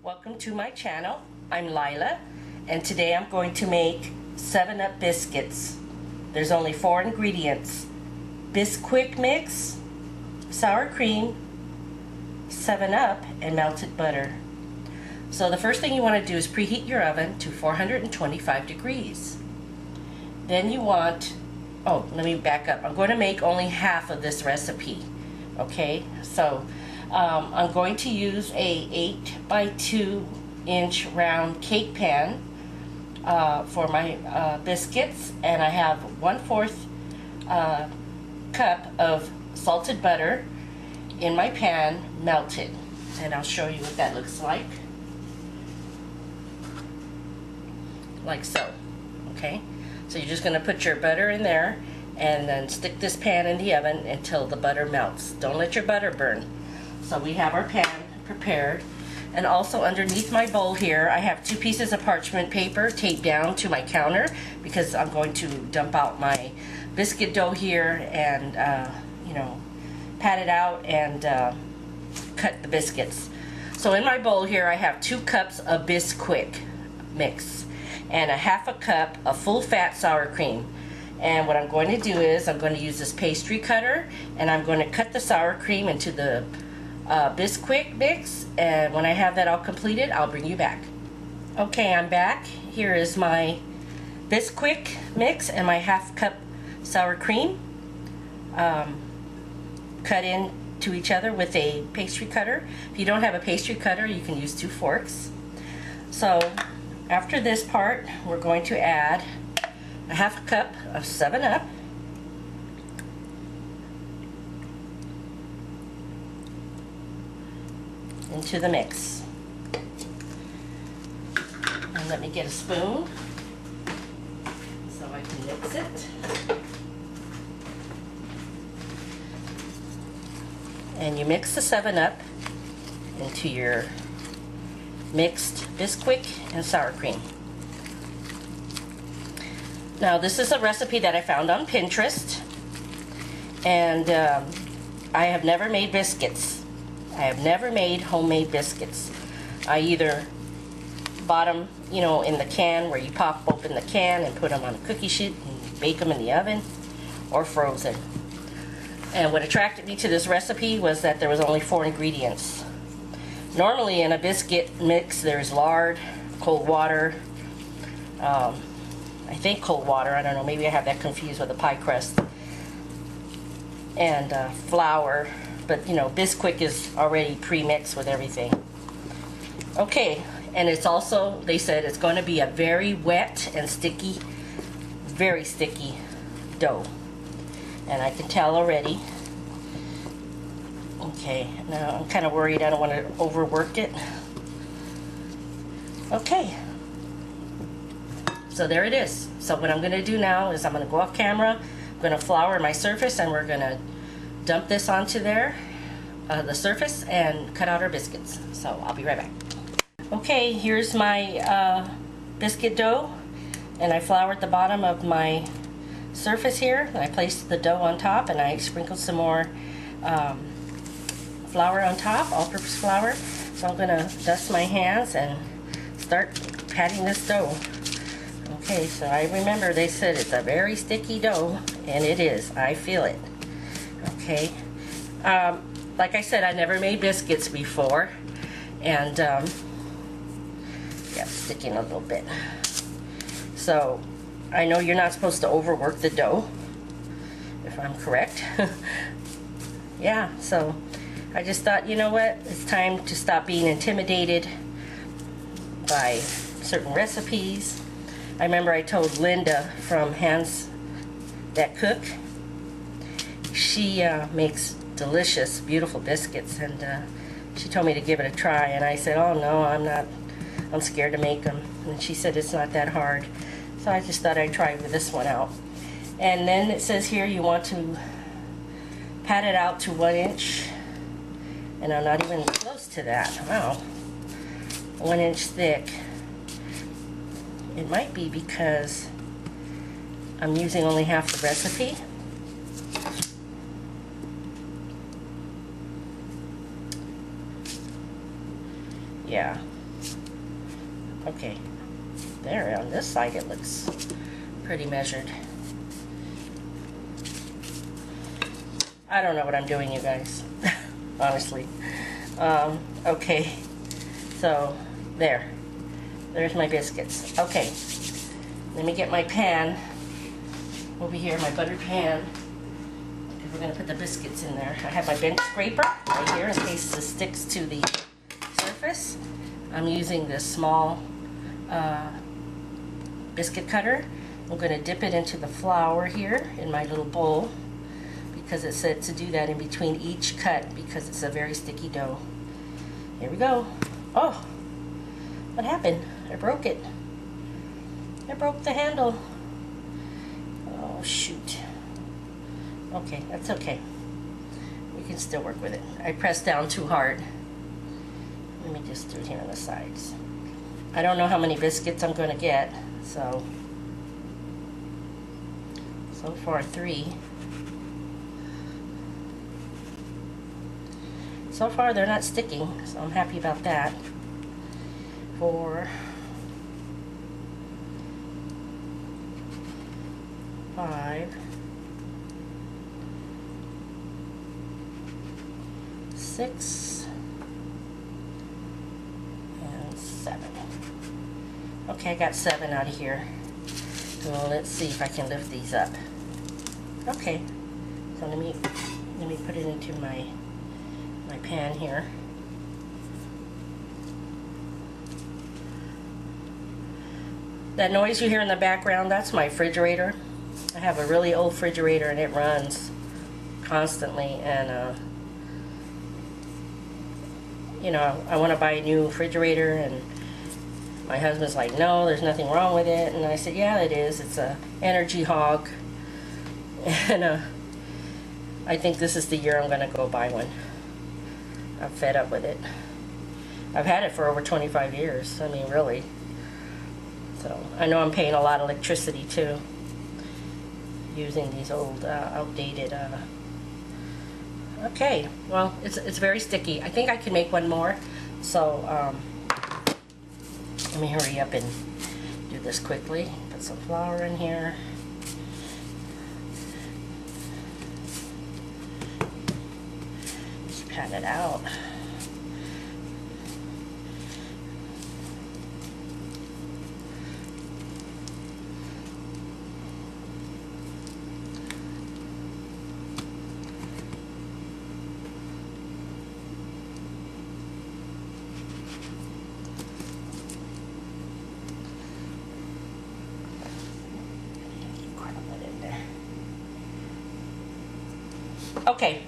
Welcome to my channel. I'm Lila, and today I'm going to make 7-Up biscuits. There's only 4 ingredients: Bisquick mix, sour cream, 7-Up, and melted butter. So the first thing you want to do is preheat your oven to 425 degrees. Then you want, let me back up. I'm going to make only half of this recipe. Okay, so I'm going to use a 8 by 2 inch round cake pan for my biscuits, and I have 1/4 cup of salted butter in my pan, melted, and I'll show you what that looks like so. Okay, so you're just going to put your butter in there and then stick this pan in the oven until the butter melts. Don't let your butter burn. So we have our pan prepared, and also underneath my bowl here I have 2 pieces of parchment paper taped down to my counter because I'm going to dump out my biscuit dough here and pat it out and cut the biscuits. So in my bowl here I have 2 cups of Bisquick mix and 1/2 cup of full fat sour cream. And what I'm going to do is I'm going to use this pastry cutter, and I'm going to cut the sour cream into the Bisquick mix, and when I have that all completed, I'll bring you back. Okay, I'm back. Here is my Bisquick mix and my 1/2 cup sour cream cut into each other with a pastry cutter. If you don't have a pastry cutter, you can use 2 forks. So after this part, we're going to add 1/2 cup of 7-Up, into the mix. And let me get a spoon so I can mix it. And you mix the 7-Up into your mixed Bisquick and sour cream. Now this is a recipe that I found on Pinterest, and I have never made biscuits. I have never made homemade biscuits. I either bought them, in the can where you pop open the can and put them on a cookie sheet and bake them in the oven, or frozen. And what attracted me to this recipe was that there was only 4 ingredients. Normally in a biscuit mix there's lard, cold water, I think cold water, I don't know, maybe I have that confused with a pie crust, and flour, but Bisquick is already pre-mixed with everything. Okay, and it's also, they said it's going to be a very wet and sticky, very sticky dough, and I can tell already. Okay, now I'm kind of worried I don't want to overwork it. Okay, so there it is. So what I'm going to do now is I'm going to go off camera, I'm going to flour my surface, and we're going to dump this onto there, the surface, and cut out our biscuits. So I'll be right back. Okay, here's my biscuit dough, and I floured the bottom of my surface here, and I placed the dough on top, and I sprinkled some more flour on top, all-purpose flour. So I'm going to dust my hands and start patting this dough. Okay, so I remember they said it's a very sticky dough, and it is. I feel it. Okay, like I said, I never made biscuits before, and yeah, sticking a little bit. So I know you're not supposed to overwork the dough, if I'm correct. Yeah, so I just thought, you know what, it's time to stop being intimidated by certain recipes. I remember I told Linda from Hands That Cook, she makes delicious, beautiful biscuits, and she told me to give it a try, and I said, oh no, I'm scared to make them, and she said it's not that hard. So I just thought I'd try this one out. And then it says here you want to pat it out to 1 inch, and I'm not even close to that. Wow, 1 inch thick. It might be because I'm using only half the recipe. Yeah, Okay, there on this side it looks pretty measured. I don't know what I'm doing, you guys, honestly. Okay, so there's my biscuits. Okay, let me get my pan over here, my buttered pan. We're going to put the biscuits in there. I have my bench scraper right here in case this sticks to the surface. I'm using this small biscuit cutter. I'm going to dip it into the flour here in my little bowl because it said to do that in between each cut because it's a very sticky dough. Here we go. Oh, what happened? I broke it. I broke the handle. Oh, shoot. Okay, that's okay. We can still work with it. I pressed down too hard. Let me just do it here on the sides. I don't know how many biscuits I'm going to get, so far 3. So far they're not sticking, so I'm happy about that. 4, 5, 6, and 7. Okay, I got 7 out of here. So let's see if I can lift these up. Okay, so let me put it into my pan here. That noise you hear in the background, that's my refrigerator. I have a really old refrigerator and it runs constantly, and you know, I want to buy a new refrigerator, and my husband's like, no, there's nothing wrong with it. And I said, yeah, it is. It's a energy hog. And I think this is the year I'm going to go buy one. I'm fed up with it. I've had it for over 25 years. I mean, really. So I know I'm paying a lot of electricity too, using these old, outdated. Okay, well, it's very sticky. I think I can make one more. So let me hurry up and do this quickly. Put some flour in here. Just pat it out. Okay,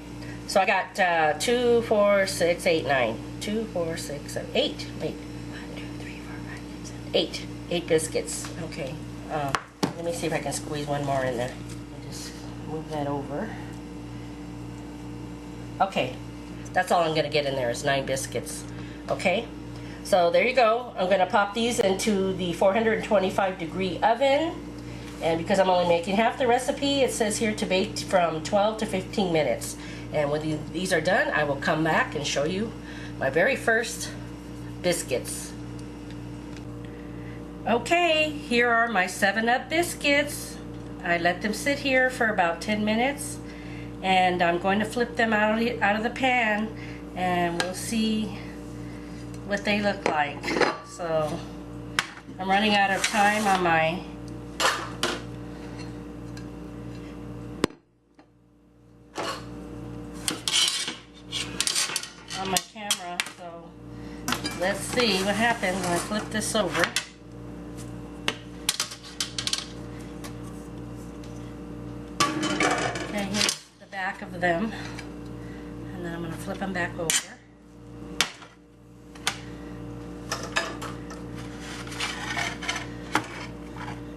so I got 2, 4, 6, 8, 9. 2, 4, 6, 7, 8. Wait. 1, 2, 3, 4, 5, 6, 7, 8. 8 biscuits. Okay. Let me see if I can squeeze one more in there. Let me just move that over. Okay. That's all I'm going to get in there is 9 biscuits. Okay. So there you go. I'm going to pop these into the 425-degree oven. And because I'm only making half the recipe, it says here to bake from 12 to 15 minutes. And when these are done, I will come back and show you my very first biscuits. Okay, here are my 7-Up biscuits. I let them sit here for about 10 minutes. And I'm going to flip them out of the pan. And we'll see what they look like. So, I'm running out of time on my camera, so let's see what happens when I flip this over. Okay, here's the back of them, and then I'm going to flip them back over.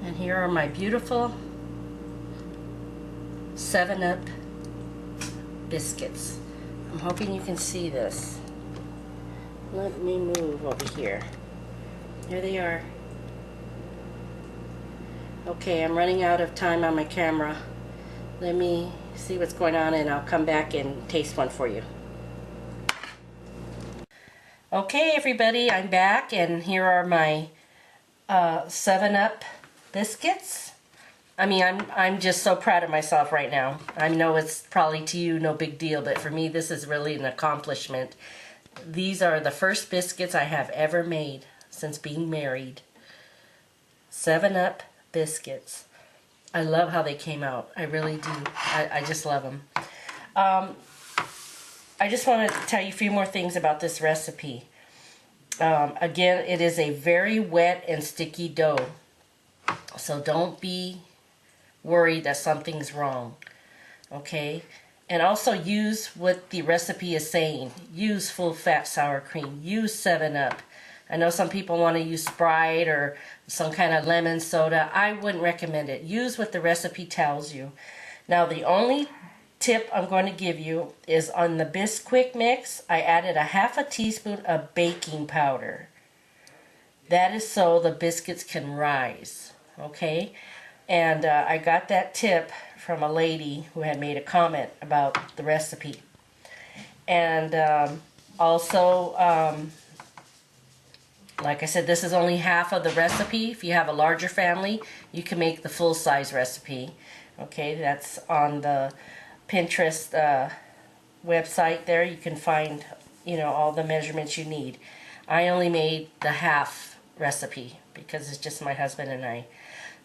And here are my beautiful 7-Up biscuits. I'm hoping you can see this. Let me move over here. Here they are. Okay, I'm running out of time on my camera. Let me see what's going on and I'll come back and taste one for you. Okay everybody, I'm back and here are my 7-Up biscuits. I mean, I'm just so proud of myself right now. I know it's probably to you no big deal, but for me this is really an accomplishment. These are the first biscuits I have ever made since being married. 7-Up biscuits. I love how they came out. I really do. I just love them. I just want to tell you a few more things about this recipe. Again, it is a very wet and sticky dough. So don't be worried that something's wrong. Okay? And also use what the recipe is saying. Use full fat sour cream. Use 7-Up. I know some people want to use Sprite or some kind of lemon soda. I wouldn't recommend it. Use what the recipe tells you. Now the only tip I'm going to give you is on the Bisquick mix, I added a half a teaspoon of baking powder. That is so the biscuits can rise. Okay? And I got that tip from a lady who had made a comment about the recipe. And also, like I said, this is only half of the recipe. If you have a larger family, you can make the full-size recipe. Okay, that's on the Pinterest website there. You can find, you know, all the measurements you need. I only made the half recipe because it's just my husband and I.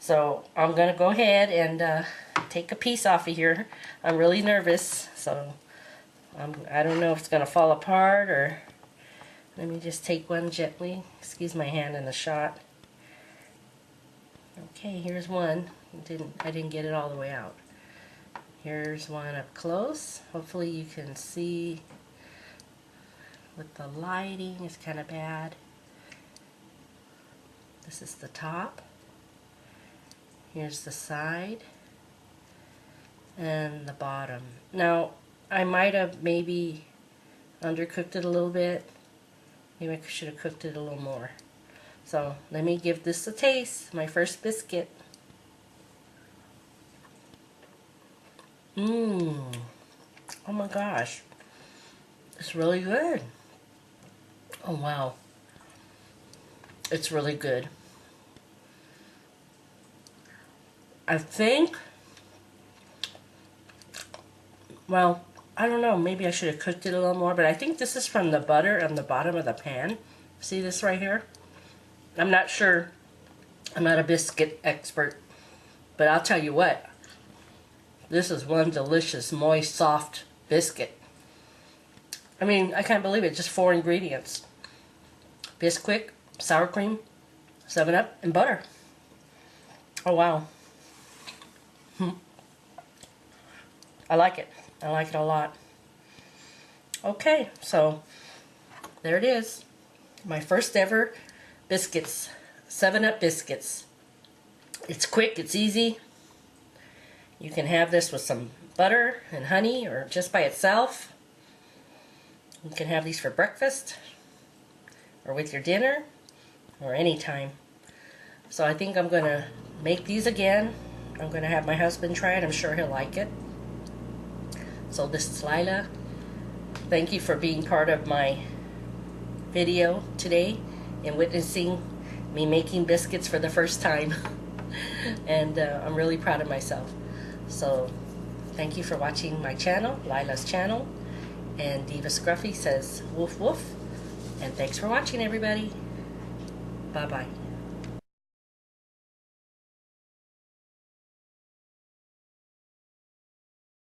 So I'm going to go ahead and take a piece off of here. I'm really nervous, so I don't know if it's going to fall apart or... Let me just take one gently. Excuse my hand in the shot. Okay, here's one. I didn't get it all the way out. Here's one up close. Hopefully you can see with the lighting. It's kind of bad. This is the top. Here's the side. And the bottom. Now, I might have maybe undercooked it a little bit. Maybe I should have cooked it a little more. So let me give this a taste. My first biscuit. Oh my gosh. It's really good. Oh wow. It's really good. I think, well, I don't know, maybe I should have cooked it a little more, but I think this is from the butter on the bottom of the pan. See this right here? I'm not sure. I'm not a biscuit expert, but I'll tell you what. This is one delicious, moist, soft biscuit. I mean, I can't believe it. Just 4 ingredients. Bisquick, sour cream, 7-Up, and butter. Oh, wow. I like it. I like it a lot. Okay, so there it is. My first ever biscuits. 7-Up biscuits. It's quick, it's easy. You can have this with some butter and honey or just by itself. You can have these for breakfast or with your dinner or anytime. So I think I'm going to make these again. I'm going to have my husband try it. I'm sure he'll like it. So this is Lila. Thank you for being part of my video today and witnessing me making biscuits for the first time. And I'm really proud of myself. So thank you for watching my channel, Lila's channel. And Diva Scruffy says woof woof. And thanks for watching, everybody. Bye bye.